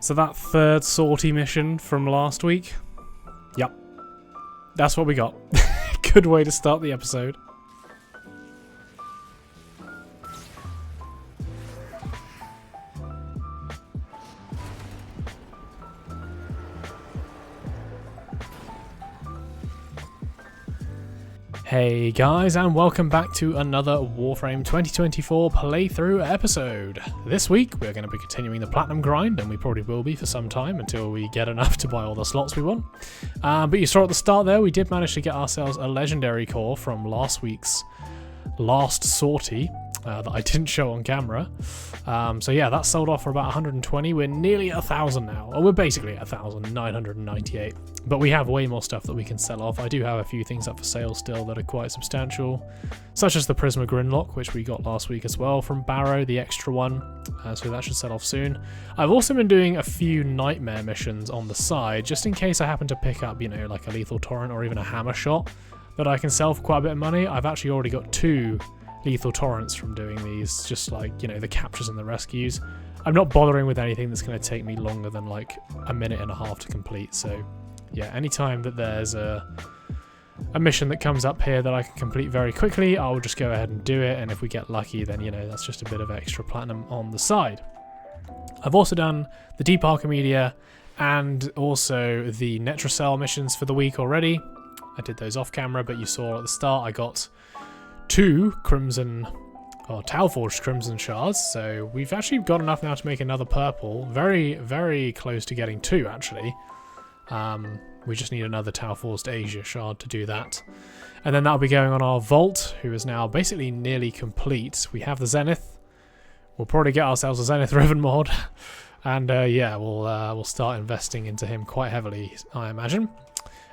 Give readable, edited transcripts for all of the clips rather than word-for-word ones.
So that third sortie mission from last week, yep, that's what we got. Good way to start the episode. Hey guys, and welcome back to another Warframe 2024 playthrough episode. This week we're going to be continuing the platinum grind, and we probably will be for some time until we get enough to buy all the slots we want. But you saw at the start there, we did manage to get ourselves a legendary core from last week's last sortie that I didn't show on camera. So yeah, that sold off for about 120. We're nearly at 1,000 now. Or we're basically at 1,998. But we have way more stuff that we can sell off. I do have a few things up for sale still that are quite substantial, such as the Prisma Grinlock, which we got last week as well from Barrow, the extra one. So that should sell off soon. I've also been doing a few nightmare missions on the side, just in case I happen to pick up, you know, like a lethal torrent or even a hammer shot that I can sell for quite a bit of money. I've actually already got 2 lethal torrents from doing these, just like, you know, the captures and the rescues. I'm not bothering with anything that's going to take me longer than like a minute and a half to complete. So yeah, anytime that there's a mission that comes up here that I can complete very quickly, I'll just go ahead and do it, and if we get lucky, then, you know, that's just a bit of extra platinum on the side. I've also done the Deep Archimedia and also the Netracell missions for the week already. I did those off camera, but you saw at the start I got 2 Crimson, or Talforged Crimson Shards, so we've actually got enough now to make another purple. Very, very close to getting 2, actually. We just need another Talforged Asia Shard to do that. And then that'll be going on our Vault, who is now basically nearly complete. We have the Zenith. We'll probably get ourselves a Zenith Riven mod. And yeah, we'll start investing into him quite heavily, I imagine.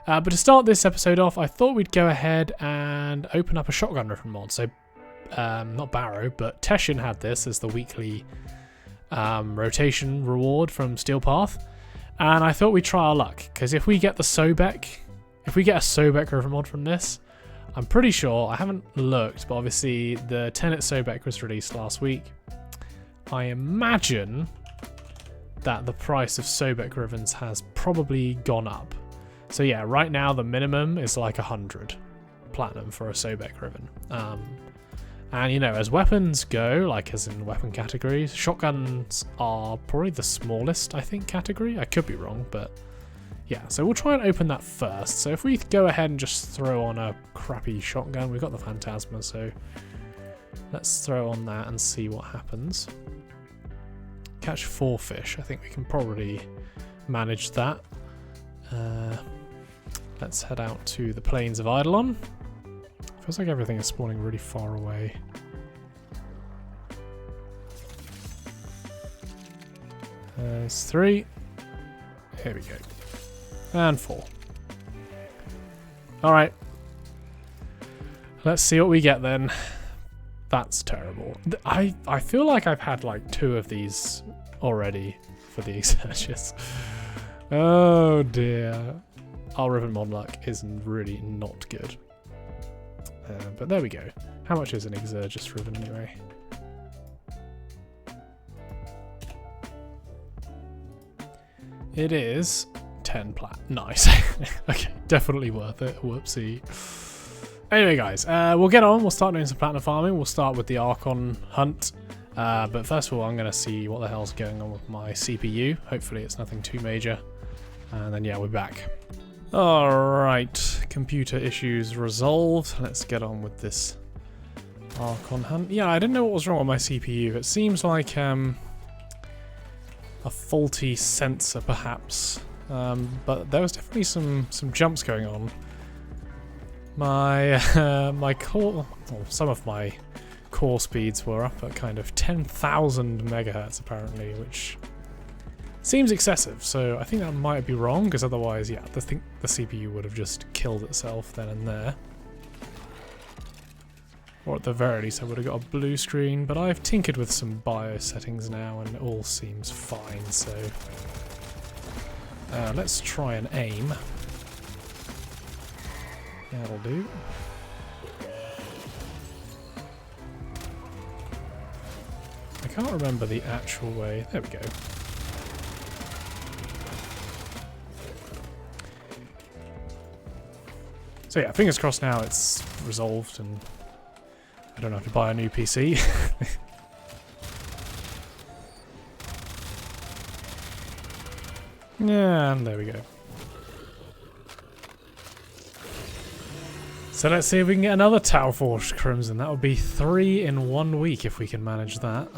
But to start this episode off, I thought we'd go ahead and open up a Shotgun Riven mod. So, not Barrow, but Teshin had this as the weekly rotation reward from Steel Path. And I thought we'd try our luck, because if we get the Sobek, if we get a Sobek Riven mod from this, I'm pretty sure, I haven't looked, but obviously the Tenet Sobek was released last week. I imagine that the price of Sobek Rivens has probably gone up. So yeah, right now the minimum is like 100 platinum for a Sobek Riven. And you know, as weapons go, like as in weapon categories, shotguns are probably the smallest, I think, category. I could be wrong, but yeah. So we'll try and open that first. So if we go ahead and just throw on a crappy shotgun, we've got the Phantasma, so let's throw on that and see what happens. Catch 4 fish. I think we can probably manage that. Let's head out to the Plains of Eidolon. Feels like everything is spawning really far away. There's 3. Here we go. And 4. Alright. Let's see what we get then. That's terrible. I feel like I've had like 2 of these already for the Exercius. Oh dear. Our Riven mod luck is really not good. But there we go. How much is an Exercius Riven anyway? It is 10 plat. Nice. Okay, definitely worth it. Whoopsie. Anyway, guys, we'll get on. We'll start doing some platinum farming. We'll start with the Archon Hunt. But first of all, I'm going to see what the hell's going on with my CPU. Hopefully it's nothing too major. And then, yeah, we're back. Alright, computer issues resolved. Let's get on with this Archon Hunt. Yeah, I didn't know what was wrong with my CPU. It seems like a faulty sensor, perhaps. But there was definitely some jumps going on. My core, well, some of my core speeds were up at kind of 10,000 megahertz apparently, which seems excessive, so I think that might be wrong, because otherwise, yeah, I think the CPU would have just killed itself then and there. Or at the very least, I would have got a blue screen, but I've tinkered with some BIOS settings now, and it all seems fine, so let's try and aim. That'll do. I can't remember the actual way. There we go. So yeah, fingers crossed now it's resolved and I don't have to buy a new PC. Yeah, and there we go. So let's see if we can get another Tau Forged Crimson. That would be 3 in 1 week if we can manage that.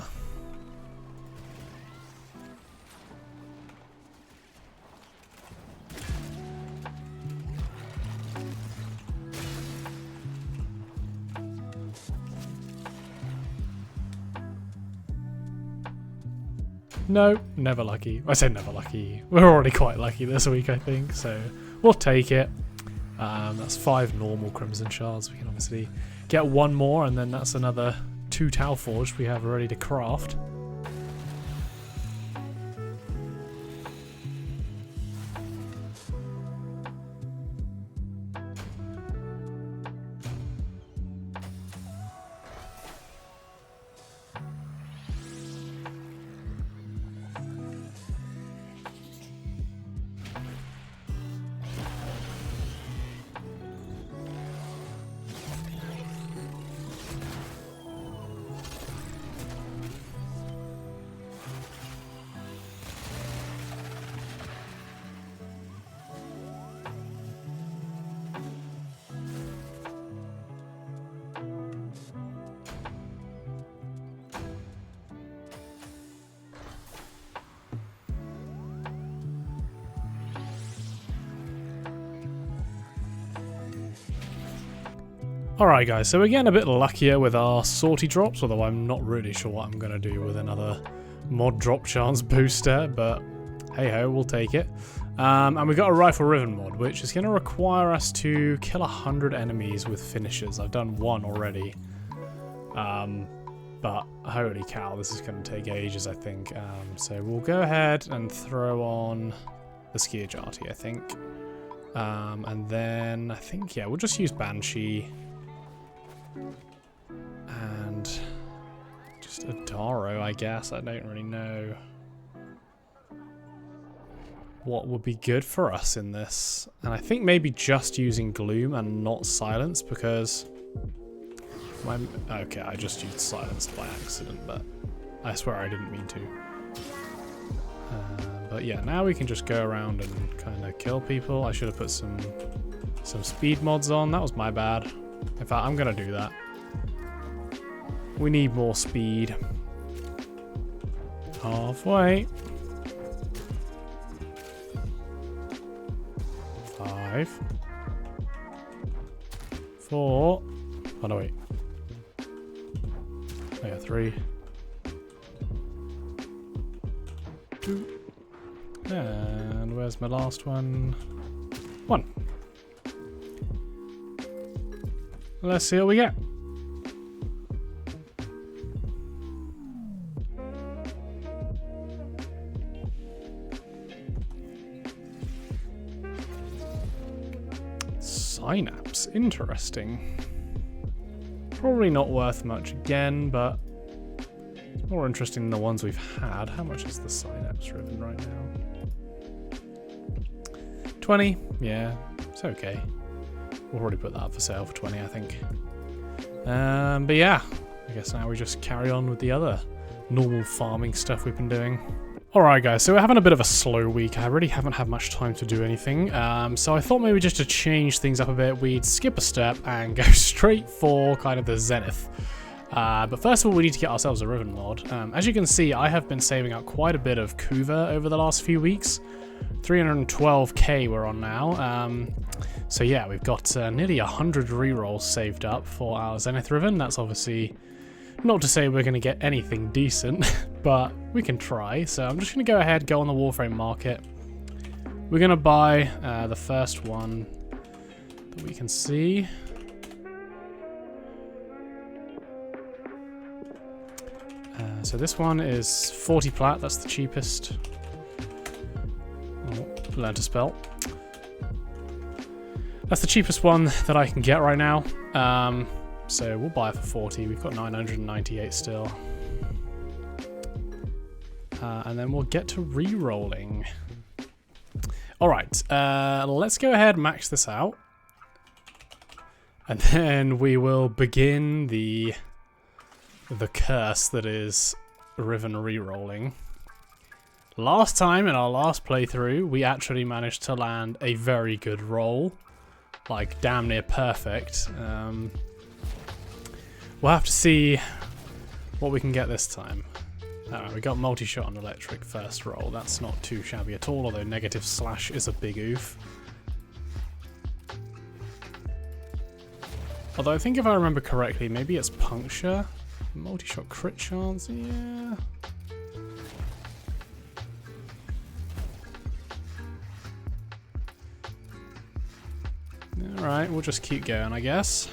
No, never lucky. I said never lucky. We're already quite lucky this week, I think, so we'll take it. That's 5 normal Crimson Shards. We can obviously get 1 more, and then that's another 2 Tau Forged we have ready to craft. Alright guys, so we're getting a bit luckier with our sortie drops, although I'm not really sure what I'm going to do with another mod drop chance booster, but hey ho, we'll take it. And we got a Rifle Riven mod, which is going to require us to kill 100 enemies with finishers. I've done 1 already. But holy cow, this is going to take ages, I think. So we'll go ahead and throw on the Skiajati, I think. And then I think, yeah, we'll just use Banshee. And just a Daro, I guess. I don't really know what would be good for us in this. And I think maybe just using Gloom and not Silence, because okay, I just used Silence by accident, but I swear I didn't mean to. But yeah, now we can just go around and kind of kill people. I should have put some speed mods on. That was my bad. In fact, I'm going to do that. We need more speed. Halfway. 5. 4. Oh no, wait. Oh yeah, 3. 2. And where's my last one? 1. Let's see what we get. Synapse, interesting. Probably not worth much again, but it's more interesting than the ones we've had. How much is the Synapse Riven right now? 20, yeah, it's okay. We'll already put that up for sale for 20, I think. But yeah, I guess now we just carry on with the other normal farming stuff we've been doing. Alright guys, so we're having a bit of a slow week. I really haven't had much time to do anything. So I thought maybe just to change things up a bit, we'd skip a step and go straight for kind of the Zenith. But first of all, we need to get ourselves a Riven mod. As you can see, I have been saving up quite a bit of Kuva over the last few weeks. 312k we're on now. So yeah, we've got nearly 100 rerolls saved up for our Zenith Riven. That's obviously not to say we're going to get anything decent, but we can try. So I'm just going to go ahead, go on the Warframe market. We're going to buy the first one that we can see. So this one is 40 plat, that's the cheapest. Oh, learn to spell. That's the cheapest one that I can get right now. So we'll buy it for 40. We've got 998 still. And then we'll get to re-rolling. Alright, let's go ahead and max this out. And then we will begin the curse that is Riven rerolling. Last time in our last playthrough, we actually managed to land a very good roll. Like, damn near perfect. We'll have to see what we can get this time. Alright, we got multi-shot on electric first roll. That's not too shabby at all, although negative slash is a big oof. Although I think if I remember correctly, maybe it's puncture. Multi-shot crit chance, yeah. Alright, we'll just keep going, I guess.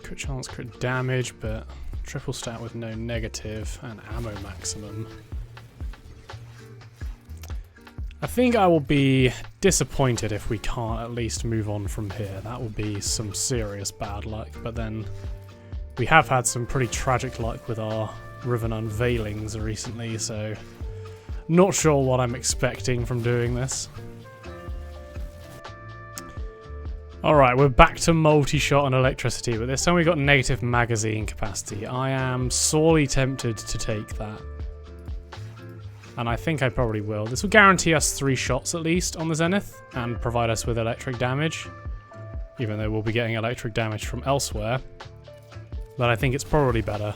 Crit chance, crit damage, but triple stat with no negative and ammo maximum. I think I will be disappointed if we can't at least move on from here. That will be some serious bad luck, but then we have had some pretty tragic luck with our Riven Unveilings recently, so not sure what I'm expecting from doing this. Alright, we're back to multi-shot and electricity, but this time we've got negative magazine capacity. I am sorely tempted to take that. And I think I probably will. This will guarantee us 3 shots at least on the Zenith and provide us with electric damage. Even though we'll be getting electric damage from elsewhere. But I think it's probably better.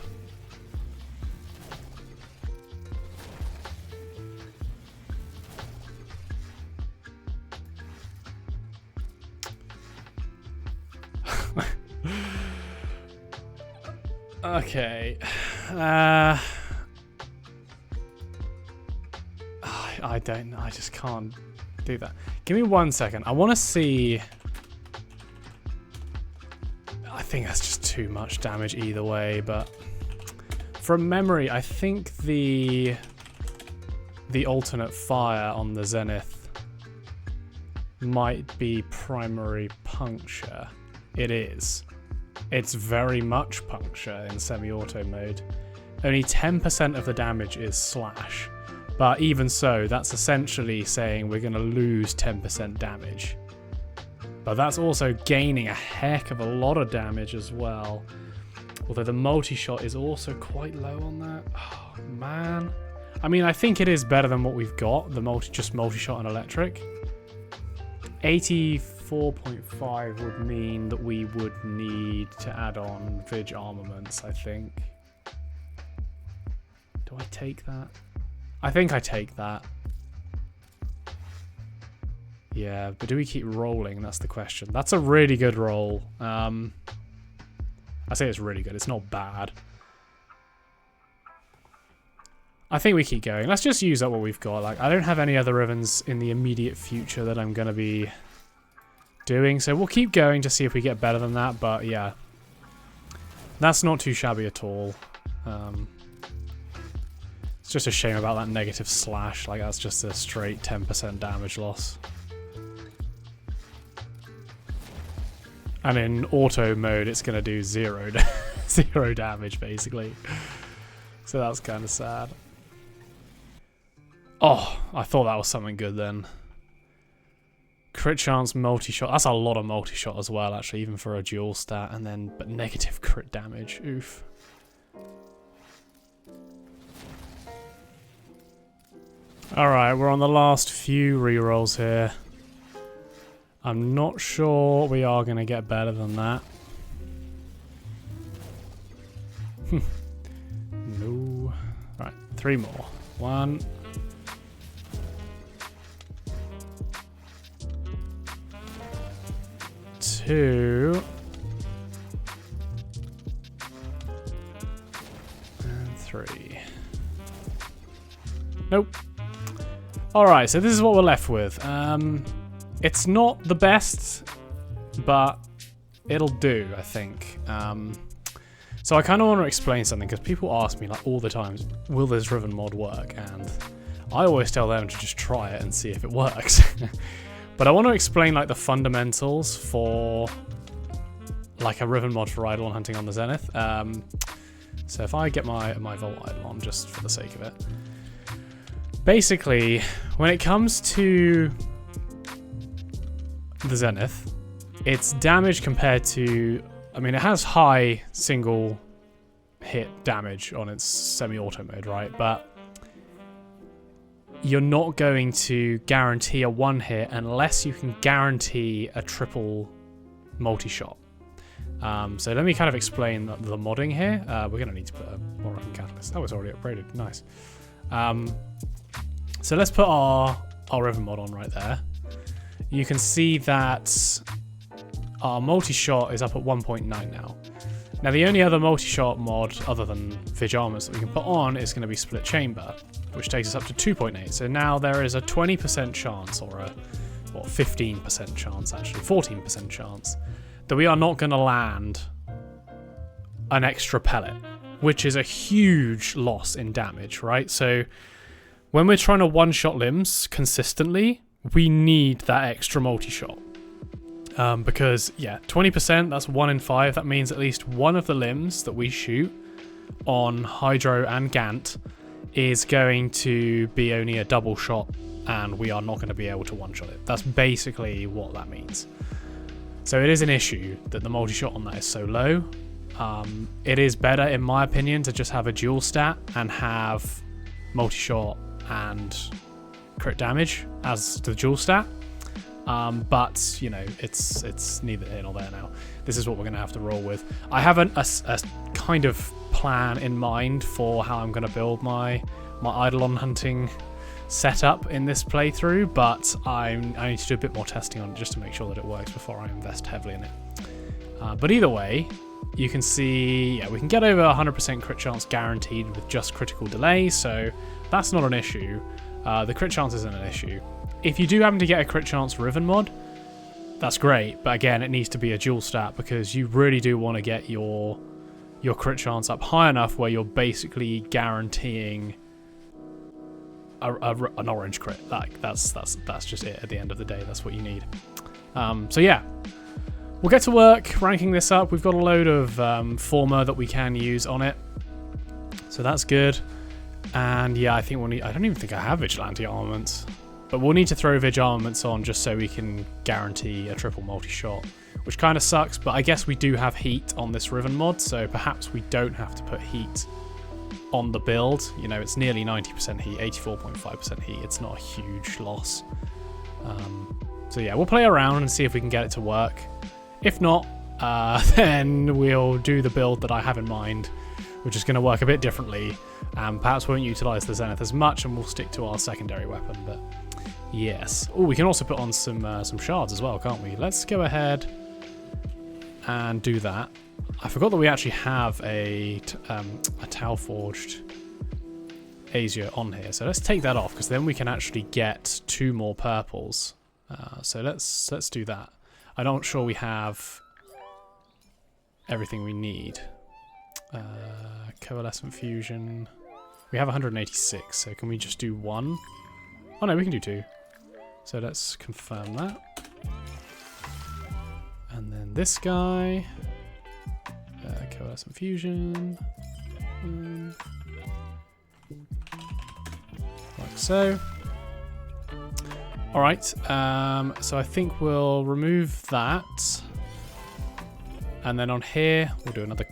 Okay. I don't know. I just can't do that. Give me 1 second. I want to see. I think that's just too much damage either way, but from memory, I think the alternate fire on the Zenith might be primary puncture. It is. It's very much puncture in semi-auto mode. Only 10% of the damage is slash. But even so, that's essentially saying we're going to lose 10% damage. But that's also gaining a heck of a lot of damage as well. Although the multi-shot is also quite low on that. Oh, man. I mean, I think it is better than what we've got, the just multi-shot and electric. 84.5 would mean that we would need to add on Vig armaments, I think. Do I take that? I think I take that. Yeah, but do we keep rolling? That's the question. That's a really good roll. I say it's really good. It's not bad. I think we keep going. Let's just use up what we've got. Like, I don't have any other Rivens in the immediate future that I'm going to be doing, so we'll keep going to see if we get better than that, but yeah. That's not too shabby at all. It's just a shame about that negative slash. Like, that's just a straight 10% damage loss. And in auto mode, it's going to do zero damage, basically. So that's kind of sad. Oh, I thought that was something good then. Crit chance, multi-shot. That's a lot of multi-shot as well, actually, even for a dual stat. And then, but negative crit damage. Oof. Alright, we're on the last few rerolls here. I'm not sure we are going to get better than that. No. Right, 3 more. 1. 2. And 3. Nope. Alright, so this is what we're left with. It's not the best, but it'll do, I think. So I kind of want to explain something, because people ask me like all the time, will this Riven mod work? And I always tell them to just try it and see if it works. But I want to explain like the fundamentals for like a Riven mod for Eidolon hunting on the Zenith. So if I get my Volt Eidolon, just for the sake of it. Basically, when it comes to the Zenith, its damage compared to... I mean, it has high single hit damage on its semi-auto mode, right? But you're not going to guarantee a one hit unless you can guarantee a triple multi-shot. So let me kind of explain the modding here. We're going to need to put a Warframe catalyst. That was already upgraded. Nice. So let's put our Riven mod on right there. You can see that our multi-shot is up at 1.9 now. Now the only other multi-shot mod other than Vig Armors that we can put on is going to be Split Chamber, which takes us up to 2.8. So now there is a 20% chance, or a 15% chance actually, 14% chance, that we are not going to land an extra pellet, which is a huge loss in damage, right? So when we're trying to one-shot limbs consistently, we need that extra multi-shot. Because, yeah, 20%, that's 1 in 5. That means at least one of the limbs that we shoot on Hydro and Gant is going to be only a double shot, and we are not going to be able to one-shot it. That's basically what that means. So it is an issue that the multi-shot on that is so low. It is better, in my opinion, to just have a dual stat and have multi-shot and crit damage as the dual stat. But, you know, it's neither here nor there now. This is what we're going to have to roll with. I have a kind of plan in mind for how I'm going to build my Eidolon hunting setup in this playthrough, but I need to do a bit more testing on it just to make sure that it works before I invest heavily in it. But either way, you can see, yeah, we can get over 100% crit chance guaranteed with just critical delay, so that's not an issue. The crit chance isn't an issue. If you do happen to get a crit chance Riven mod, that's great, but again, it needs to be a dual stat because you really do want to get your crit chance up high enough where you're basically guaranteeing an orange crit. Like that's just it at the end of the day. That's what you need. So yeah, we'll get to work ranking this up. We've got a load of former that we can use on it, so that's good. And yeah, I think we'll need... I don't even think I have Vigilante armaments. But we'll need to throw Vig armaments on just so we can guarantee a triple multi-shot, which kind of sucks, but I guess we do have heat on this Riven mod, so perhaps we don't have to put heat on the build. You know, it's nearly 90% heat, 84.5% heat. It's not a huge loss. So yeah, we'll play around and see if we can get it to work. If not, then we'll do the build that I have in mind, which is going to work a bit differently, and perhaps won't utilise the Zenith as much, and we'll stick to our secondary weapon, but... yes. Oh, we can also put on some shards as well, can't we? Let's go ahead and do that. I forgot that we actually have a Tau Forged Azure on here, so let's take that off because then we can actually get 2 more purples. So let's do that. I'm not sure we have everything we need. Coalescent Fusion. We have 186, so can we just do 1? Oh no, we can do 2. So let's confirm that. And then this guy. Coalescent Fusion. Like so. Alright, so I think we'll remove that. And then on here, we'll do another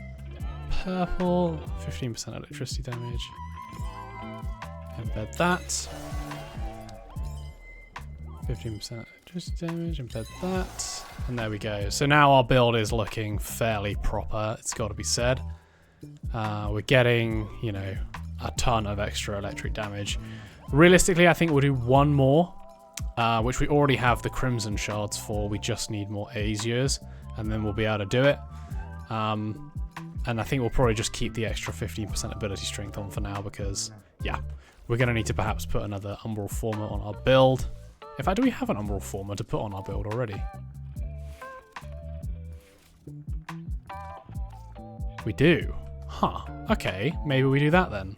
purple. 15% electricity damage. Embed that. 15% electricity damage, embed that, and there we go. So now our build is looking fairly proper, it's got to be said. We're getting, you know, a ton of extra electric damage. Realistically, I think we'll do 1 more, which we already have the Crimson Shards for. We just need more Azures, and then we'll be able to do it. And I think we'll probably just keep the extra 15% ability strength on for now because, yeah, we're going to need to perhaps put another Umbral Former on our build. In fact, do we have an Umbral Former to put on our build already? We do. Huh. Okay, maybe we do that then.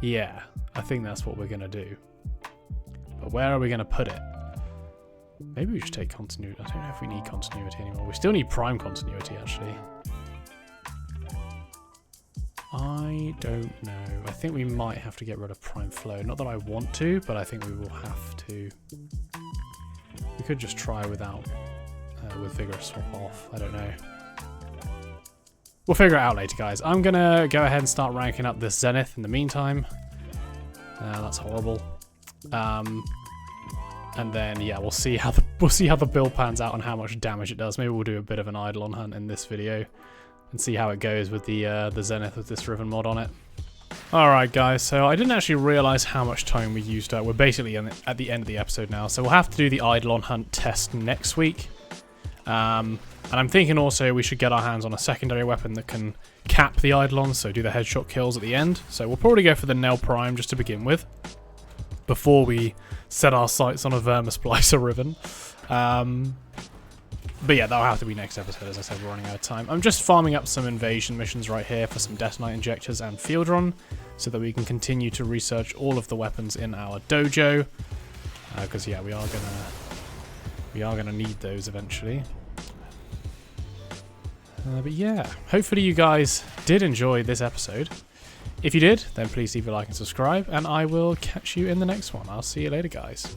Yeah, I think that's what we're going to do. But where are we going to put it? Maybe we should take continuity. I don't know if we need continuity anymore. We still need prime continuity, actually. I don't know. I think we might have to get rid of prime flow. Not that I want to, but I think we will have to. We could just try without, with Vigorous Swap off. I don't know. We'll figure it out later, guys. I'm gonna go ahead and start ranking up this Zenith in the meantime. That's horrible. And then yeah, we'll see how the build pans out and how much damage it does. Maybe we'll do a bit of an Eidolon Hunt in this video and see how it goes with the Zenith with this Riven mod on it. Alright guys, so I didn't actually realise how much time we used up. We're basically at the end of the episode now, so we'll have to do the Eidolon Hunt test next week. And I'm thinking also we should get our hands on a secondary weapon that can cap the Eidolon, so do the headshot kills at the end. So we'll probably go for the Nell Prime just to begin with, before we set our sights on a Vermisplicer Riven. But yeah, that'll have to be next episode. As I said, we're running out of time. I'm just farming up some invasion missions right here for some Detonite Injectors and Field Run, so that we can continue to research all of the weapons in our dojo. Because yeah, we are gonna need those eventually. But yeah, hopefully you guys did enjoy this episode. If you did, then please leave a like and subscribe, and I will catch you in the next one. I'll see you later, guys.